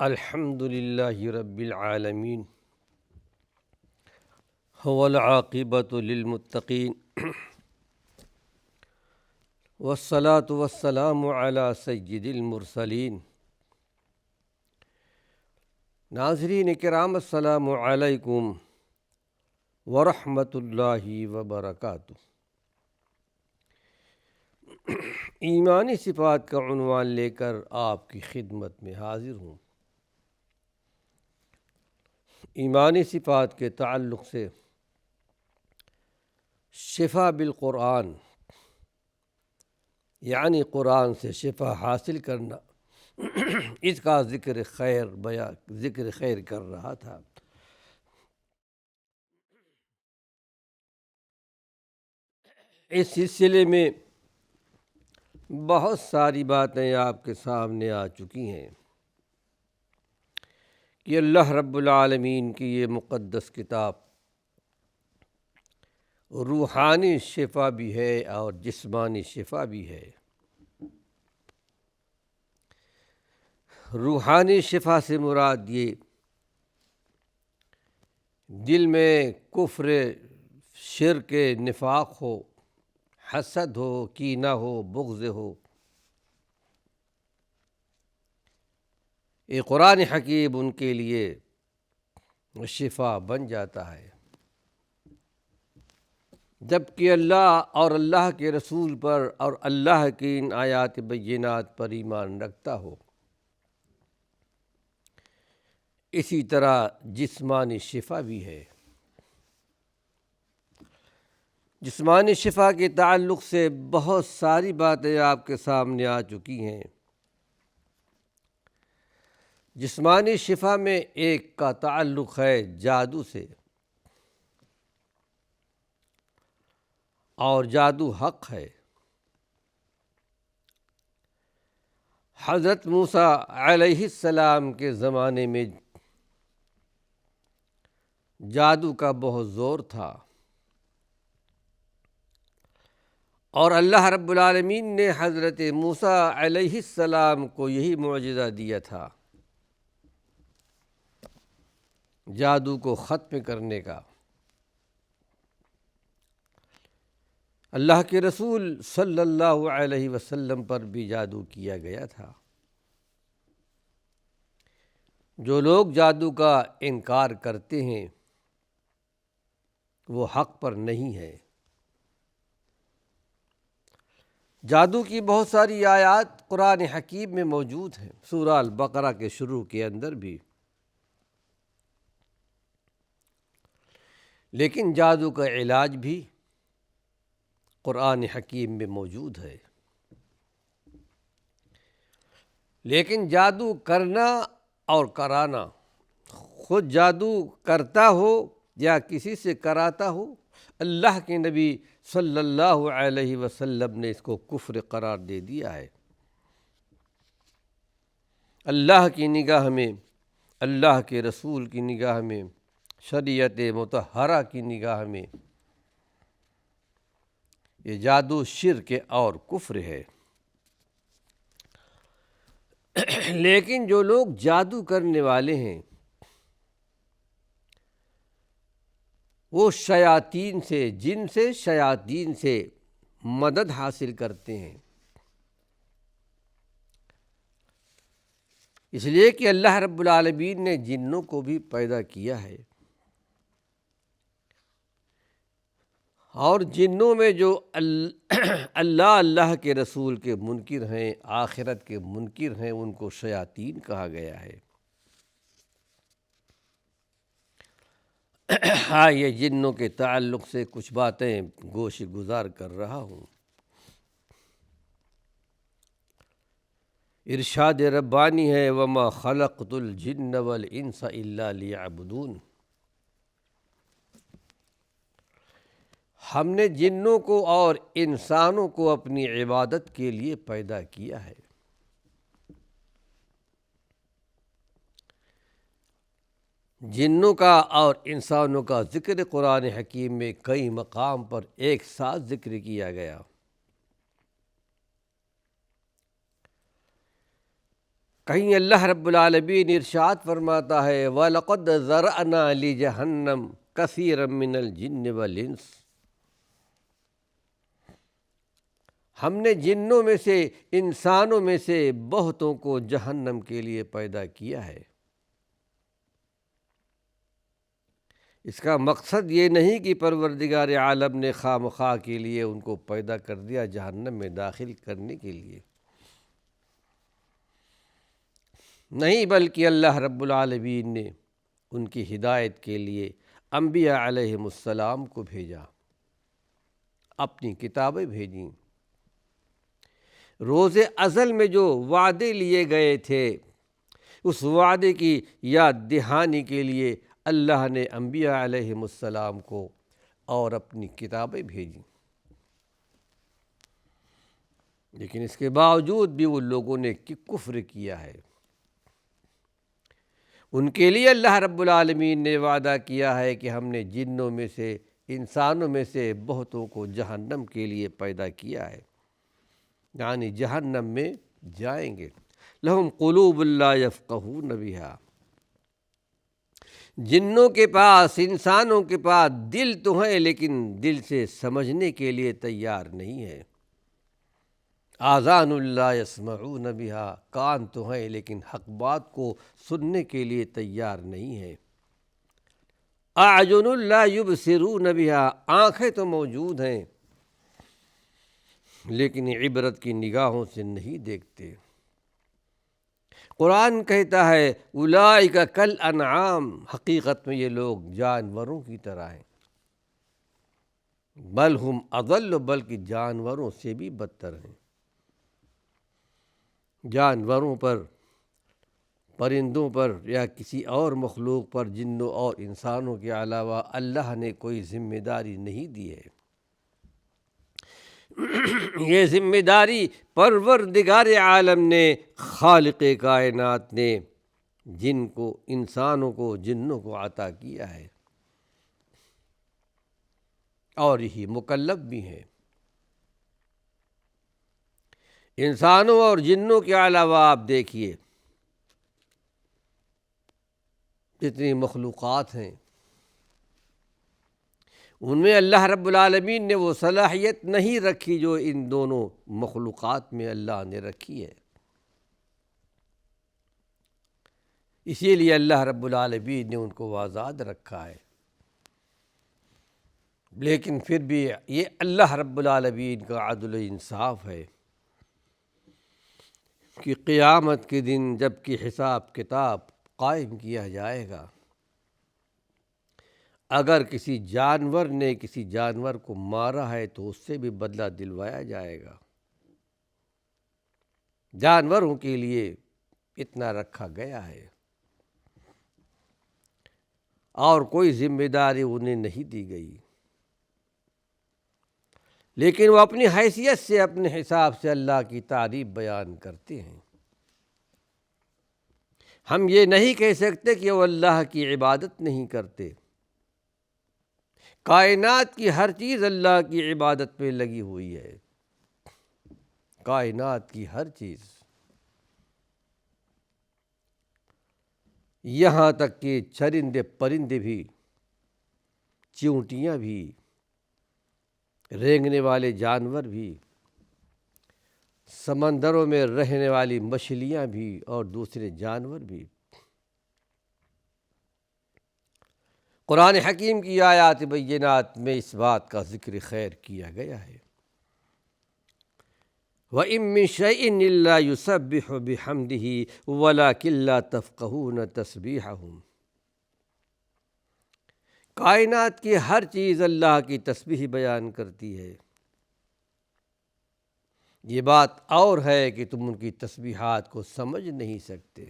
الحمد للہ رب العالمین والعاقبۃ للمتقین والصلاة والسلام علی سید المرسلین۔ ناظرین کرام السلام علیکم ورحمۃ اللہ وبرکاتہ۔ ایمانی صفات کا عنوان لے کر آپ کی خدمت میں حاضر ہوں۔ ایمانی صفات کے تعلق سے شفا بالقرآن یعنی قرآن سے شفا حاصل کرنا، اس کا ذکر خیر کر رہا تھا۔ اس سلسلے میں بہت ساری باتیں آپ کے سامنے آ چکی ہیں کہ اللہ رب العالمین کی یہ مقدس کتاب روحانی شفا بھی ہے اور جسمانی شفا بھی ہے۔ روحانی شفا سے مراد یہ دل میں کفر، شرک، نفاق ہو، حسد ہو، کینہ ہو، بغض ہو، یہ قرآن حکیم ان کے لیے شفا بن جاتا ہے۔ جبکہ اللہ اور اللہ کے رسول پر اور اللہ کی ان آیات بینات پر ایمان رکھتا ہو۔ اسی طرح جسمانی شفا بھی ہے۔ جسمانی شفا کے تعلق سے بہت ساری باتیں آپ کے سامنے آ چکی ہیں۔ جسمانی شفا میں ایک کا تعلق ہے جادو سے، اور جادو حق ہے۔ حضرت موسیٰ علیہ السلام کے زمانے میں جادو کا بہت زور تھا، اور اللہ رب العالمین نے حضرت موسیٰ علیہ السلام کو یہی معجزہ دیا تھا، جادو کو ختم کرنے کا۔ اللہ کے رسول صلی اللہ علیہ وسلم پر بھی جادو کیا گیا تھا۔ جو لوگ جادو کا انکار کرتے ہیں وہ حق پر نہیں ہے۔ جادو کی بہت ساری آیات قرآن حکیم میں موجود ہیں، سورہ البقرہ کے شروع کے اندر بھی۔ لیکن جادو کا علاج بھی قرآن حکیم میں موجود ہے۔ لیکن جادو کرنا اور کرانا، خود جادو کرتا ہو یا کسی سے کراتا ہو، اللہ کے نبی صلی اللہ علیہ وسلم نے اس کو کفر قرار دے دیا ہے۔ اللہ کی نگاہ میں، اللہ کے رسول کی نگاہ میں، شریعت مطہرہ کی نگاہ میں یہ جادو شرک اور کفر ہے۔ لیکن جو لوگ جادو کرنے والے ہیں وہ شیاطین سے، جن سے، شیاطین سے مدد حاصل کرتے ہیں، اس لیے کہ اللہ رب العالمین نے جنوں کو بھی پیدا کیا ہے، اور جنوں میں جو اللہ کے رسول کے منکر ہیں، آخرت کے منکر ہیں، ان کو شیاطین کہا گیا ہے۔ ہاں، یہ جنوں کے تعلق سے کچھ باتیں گوش گزار کر رہا ہوں۔ ارشاد ربانی ہے، وَمَا خَلَقْتُ الْجِنَّ وَالْإِنسَ إِلَّا لِيَعْبُدُونِ۔ ہم نے جنوں کو اور انسانوں کو اپنی عبادت کے لیے پیدا کیا ہے۔ جنوں کا اور انسانوں کا ذکر قرآن حکیم میں کئی مقام پر ایک ساتھ ذکر کیا گیا۔ کہیں اللہ رب العالمین ارشاد فرماتا ہے وَلَقَدْ ذَرَأْنَا لِجَهَنَّمَ كَثِيرًا مِّنَ الْجِنِّ وَالْإِنسِ، ہم نے جنوں میں سے انسانوں میں سے بہتوں کو جہنم کے لیے پیدا کیا ہے۔ اس کا مقصد یہ نہیں کہ پروردگار عالم نے خواہ مخواہ کے لیے ان کو پیدا کر دیا جہنم میں داخل کرنے کے لیے، نہیں، بلکہ اللہ رب العالمین نے ان کی ہدایت کے لیے انبیاء علیہم السلام کو بھیجا، اپنی کتابیں بھیجیں۔ روز ازل میں جو وعدے لیے گئے تھے اس وعدے کی یاد دہانی کے لیے اللہ نے انبیاء علیہم السلام کو اور اپنی کتابیں بھیجیں، لیکن اس کے باوجود بھی ان لوگوں نے کفر کیا ہے۔ ان کے لیے اللہ رب العالمین نے وعدہ کیا ہے کہ ہم نے جنوں میں سے انسانوں میں سے بہتوں کو جہنم کے لیے پیدا کیا ہے، یعنی جہنم میں جائیں گے۔ لہم قلوب لا یفقہون بہا، جنوں کے پاس، انسانوں کے پاس دل تو ہے لیکن دل سے سمجھنے کے لیے تیار نہیں ہے۔ آذان لا یسمعون بہا، کان تو ہیں لیکن حق بات کو سننے کے لیے تیار نہیں ہے۔ اعین لا یبصرون بہا، آنکھیں تو موجود ہیں لیکن عبرت کی نگاہوں سے نہیں دیکھتے۔ قرآن کہتا ہے اولئک کالانعام، حقیقت میں یہ لوگ جانوروں کی طرح ہیں، بل ہم اضل، بلکہ جانوروں سے بھی بدتر ہیں۔ جانوروں پر، پرندوں پر یا کسی اور مخلوق پر، جنوں اور انسانوں کے علاوہ اللہ نے کوئی ذمہ داری نہیں دی ہے۔ یہ ذمہ داری پروردگار عالم نے، خالق کائنات نے جن کو، انسانوں کو، جنوں کو عطا کیا ہے، اور یہی مکلف بھی ہیں۔ انسانوں اور جنوں کے علاوہ آپ دیکھیے جتنی مخلوقات ہیں ان میں اللہ رب العالمین نے وہ صلاحیت نہیں رکھی جو ان دونوں مخلوقات میں اللہ نے رکھی ہے۔ اسی لیے اللہ رب العالمین نے ان کو آزاد رکھا ہے، لیکن پھر بھی یہ اللہ رب العالمین کا عدل و انصاف ہے کہ قیامت کے دن جب کہ حساب کتاب قائم کیا جائے گا، اگر کسی جانور نے کسی جانور کو مارا ہے تو اس سے بھی بدلہ دلوایا جائے گا۔ جانوروں کے لیے اتنا رکھا گیا ہے اور کوئی ذمہ داری انہیں نہیں دی گئی، لیکن وہ اپنی حیثیت سے، اپنے حساب سے اللہ کی تعریف بیان کرتے ہیں۔ ہم یہ نہیں کہہ سکتے کہ وہ اللہ کی عبادت نہیں کرتے، کائنات کی ہر چیز اللہ کی عبادت میں لگی ہوئی ہے، کائنات کی ہر چیز، یہاں تک کہ چرندے پرندے بھی، چیونٹیاں بھی، رینگنے والے جانور بھی، سمندروں میں رہنے والی مچھلیاں بھی اور دوسرے جانور بھی۔ قرآن حکیم کی آیات بینات میں اس بات کا ذکر خیر کیا گیا ہے۔ وَإِن مِّن شَيْءٍ إِلَّا يُسَبِّحُ بِحَمْدِهِ وَلَٰكِن لَّا تَفْقَهُونَ تَسْبِيحَهُمْ، کائنات کی ہر چیز اللہ کی تسبیح بیان کرتی ہے، یہ بات اور ہے کہ تم ان کی تسبیحات کو سمجھ نہیں سکتے۔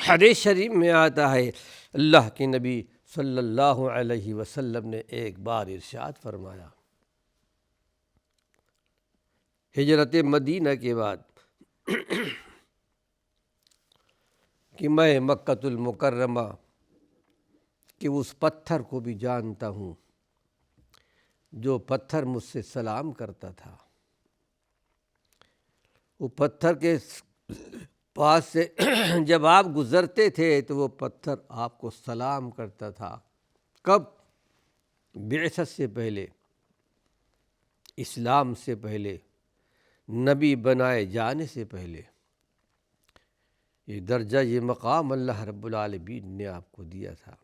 حدیث شریف میں آتا ہے اللہ کے نبی صلی اللہ علیہ وسلم نے ایک بار ارشاد فرمایا، ہجرت مدینہ کے بعد، کہ میں مکۃ المکرمہ کہ اس پتھر کو بھی جانتا ہوں جو پتھر مجھ سے سلام کرتا تھا، وہ پتھر کے پاس سے جب آپ گزرتے تھے تو وہ پتھر آپ کو سلام کرتا تھا۔ کب؟ بعثت سے پہلے، اسلام سے پہلے، نبی بنائے جانے سے پہلے۔ یہ درجہ، یہ مقام اللہ رب العالمین نے آپ کو دیا تھا۔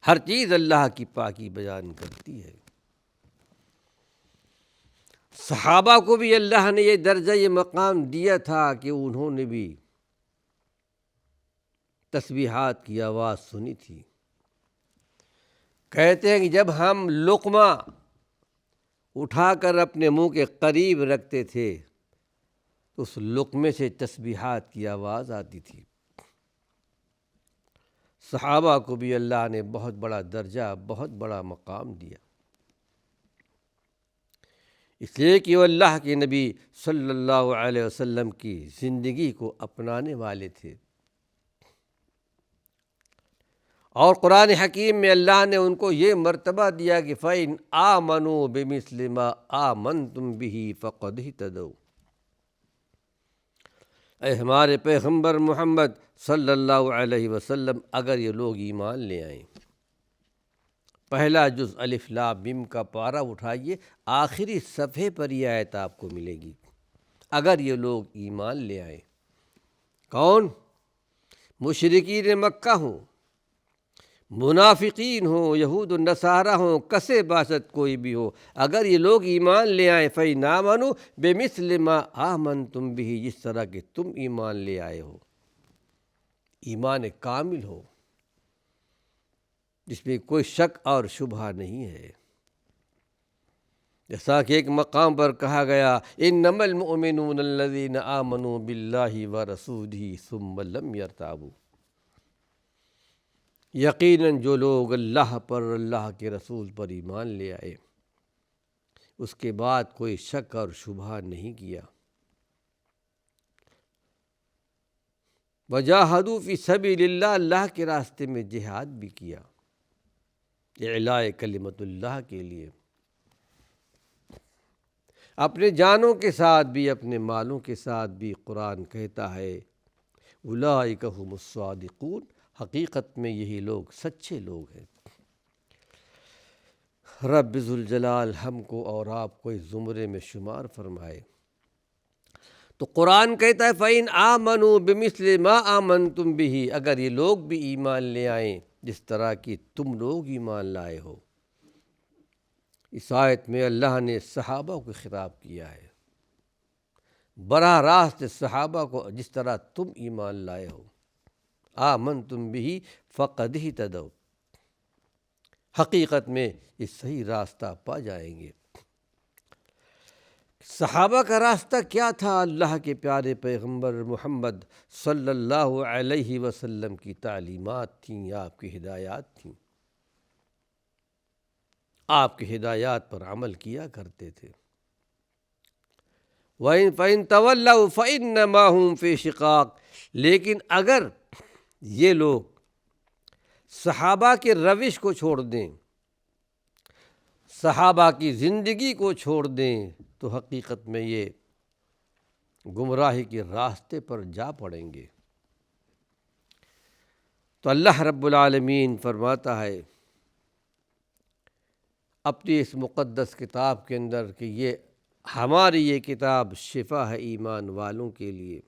ہر چیز اللہ کی پاکی بیان کرتی ہے۔ صحابہ کو بھی اللہ نے یہ درجہ، یہ مقام دیا تھا کہ انہوں نے بھی تسبیحات کی آواز سنی تھی۔ کہتے ہیں کہ جب ہم لقمہ اٹھا کر اپنے منہ کے قریب رکھتے تھے تو اس لقمے سے تسبیحات کی آواز آتی تھی۔ صحابہ کو بھی اللہ نے بہت بڑا درجہ، بہت بڑا مقام دیا، اس لیے کہ وہ اللہ کے نبی صلی اللہ علیہ وسلم کی زندگی کو اپنانے والے تھے۔ اور قرآن حکیم میں اللہ نے ان کو یہ مرتبہ دیا کہ فَإِنْ آمَنُوا بِمِثْلِ مَا آمَنْتُمْ بِهِ فَقَدْ اهْتَدَوْا۔ اے ہمارے پیغمبر محمد صلی اللہ علیہ وسلم، اگر یہ لوگ ایمان لے آئیں، پہلا جز الف لام میم کا پارہ اٹھائیے، آخری صفحے پر یہ آیت آپ کو ملے گی۔ اگر یہ لوگ ایمان لے آئیں، کون؟ مشرکین مکہ ہوں، منافقین ہوں، یہود و نصارہ ہوں، کسے باسط کوئی بھی ہو، اگر یہ لوگ ایمان لے آئیں، فَإِنْ آمَنُوا بِمِثْلِ مَا آمَنْتُمْ بِهِ، جس طرح کہ تم ایمان لے آئے ہو، ایمان کامل ہو جس میں کوئی شک اور شبہ نہیں ہے۔ جیسا کہ ایک مقام پر کہا گیا، إِنَّمَا الْمُؤْمِنُونَ الَّذِينَ آمَنُوا بِاللَّهِ وَرَسُولِهِ ثُمَّ لَمْ يَرْتَابُوا۔ یقیناً جو لوگ اللہ پر، اللہ کے رسول پر ایمان لے آئے، اس کے بعد کوئی شک اور شبہ نہیں کیا، وجاہدوا فی سبیل اللہ، اللہ کے راستے میں جہاد بھی کیا، اعلاء کلمت اللہ کے لیے، اپنے جانوں کے ساتھ بھی، اپنے مالوں کے ساتھ بھی۔ قرآن کہتا ہے اولئک ھم الصادقون، حقیقت میں یہی لوگ سچے لوگ ہیں۔ رب ذوالجلال ہم کو اور آپ کو اس زمرے میں شمار فرمائے۔ تو قرآن کہتا ہے فَإِنْ آمَنُوا بِمِثْلِ مَا آمَنْتُمْ بِهِ، اگر یہ لوگ بھی ایمان لے آئیں جس طرح کی تم لوگ ایمان لائے ہو۔ اس آیت میں اللہ نے صحابہ کو خطاب کیا ہے، براہ راست صحابہ کو، جس طرح تم ایمان لائے ہو، آمنتم بہ فقد اہتدوا، حقیقت میں یہ صحیح راستہ پا جائیں گے۔ صحابہ کا راستہ کیا تھا؟ اللہ کے پیارے پیغمبر محمد صلی اللہ علیہ وسلم کی تعلیمات تھیں، آپ کی ہدایات تھیں، آپ کی ہدایات پر عمل کیا کرتے تھے۔ فَإِن تَوَلَّوْا فَإِنَّمَا هُمْ فِي شِقَاقٍ، لیکن اگر یہ لوگ صحابہ کے روش کو چھوڑ دیں، صحابہ کی زندگی کو چھوڑ دیں، تو حقیقت میں یہ گمراہی کے راستے پر جا پڑیں گے۔ تو اللہ رب العالمین فرماتا ہے اپنی اس مقدس کتاب کے اندر کہ یہ ہماری یہ کتاب شفا ہے ایمان والوں کے لیے،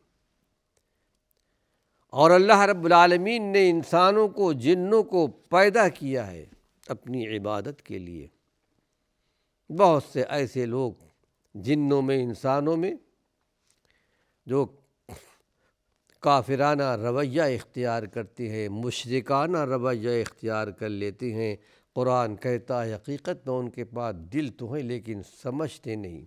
اور اللہ رب العالمین نے انسانوں کو، جنوں کو پیدا کیا ہے اپنی عبادت کے لیے۔ بہت سے ایسے لوگ جنوں میں، انسانوں میں، جو کافرانہ رویہ اختیار کرتے ہیں، مشرکانہ رویہ اختیار کر لیتے ہیں۔ قرآن کہتا ہے حقیقت میں ان کے پاس دل تو ہیں لیکن سمجھتے نہیں،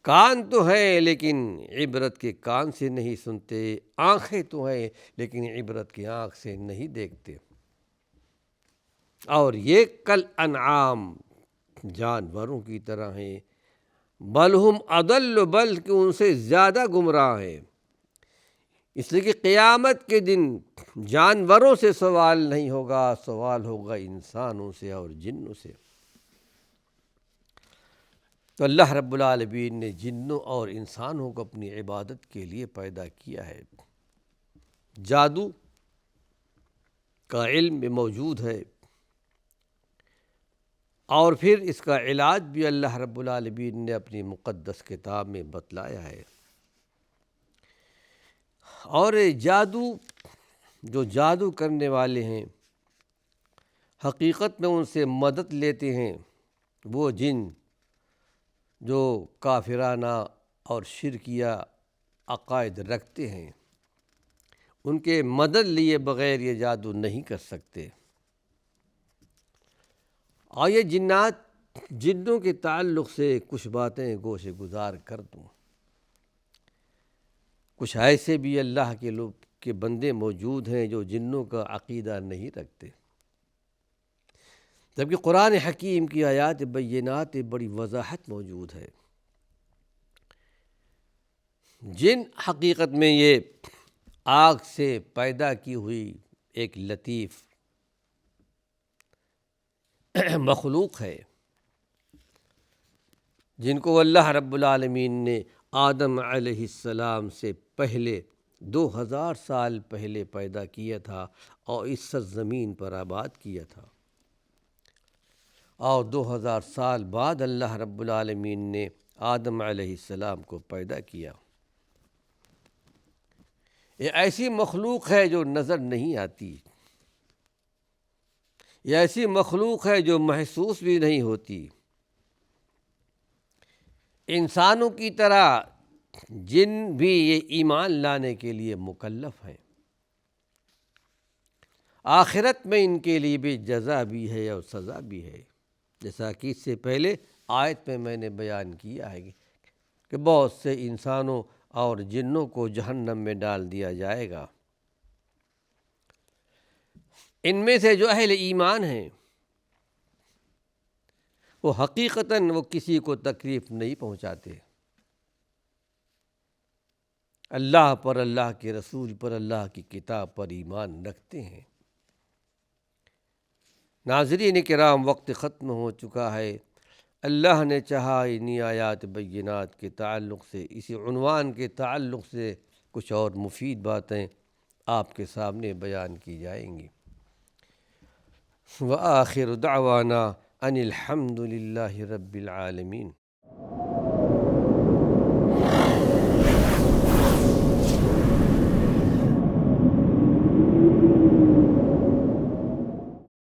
کان تو ہیں لیکن عبرت کے کان سے نہیں سنتے، آنکھیں تو ہیں لیکن عبرت کی آنکھ سے نہیں دیکھتے، اور یہ کل انعام، جانوروں کی طرح ہیں، بل ہم اضل، بلکہ ان سے زیادہ گمراہ ہیں۔ اس لیے کہ قیامت کے دن جانوروں سے سوال نہیں ہوگا، سوال ہوگا انسانوں سے اور جنوں سے۔ تو اللہ رب العالمین نے جنوں اور انسانوں کو اپنی عبادت کے لیے پیدا کیا ہے۔ جادو کا علم بھی موجود ہے، اور پھر اس کا علاج بھی اللہ رب العالمین نے اپنی مقدس کتاب میں بتلایا ہے۔ اور جو جادو کرنے والے ہیں، حقیقت میں ان سے مدد لیتے ہیں وہ جن جو کافرانہ اور شرکیہ عقائد رکھتے ہیں، ان کے مدد لیے بغیر یہ جادو نہیں کر سکتے۔ اور یہ جنوں کے تعلق سے کچھ باتیں گوش گزار کر دوں۔ کچھ ایسے بھی اللہ کے لوگ کے بندے موجود ہیں جو جنوں کا عقیدہ نہیں رکھتے، جبکہ قرآن حکیم کی آیات بینات بڑی وضاحت موجود ہے۔ جن حقیقت میں یہ آگ سے پیدا کی ہوئی ایک لطیف مخلوق ہے، جن کو اللہ رب العالمین نے آدم علیہ السلام سے پہلے 2000 سال پہلے پیدا کیا تھا اور اس سرزمین پر آباد کیا تھا، اور 2000 سال بعد اللہ رب العالمین نے آدم علیہ السلام کو پیدا کیا۔ یہ ایسی مخلوق ہے جو نظر نہیں آتی، یہ ایسی مخلوق ہے جو محسوس بھی نہیں ہوتی۔ انسانوں کی طرح جن بھی یہ ایمان لانے کے لیے مکلف ہیں، آخرت میں ان کے لیے بھی جزا بھی ہے اور سزا بھی ہے، جیسا کہ اس سے پہلے آیت میں نے بیان کیا ہے کہ بہت سے انسانوں اور جنوں کو جہنم میں ڈال دیا جائے گا۔ ان میں سے جو اہل ایمان ہیں وہ حقیقتاً وہ کسی کو تکلیف نہیں پہنچاتے، اللہ پر، اللہ کے رسول پر، اللہ کی کتاب پر ایمان رکھتے ہیں۔ ناظرین کرام، وقت ختم ہو چکا ہے۔ اللہ نے چاہا انہی آیات بینات کے تعلق سے، اسی عنوان کے تعلق سے کچھ اور مفید باتیں آپ کے سامنے بیان کی جائیں گی۔ وآخر دعوانا ان الحمد للہ رب العالمین۔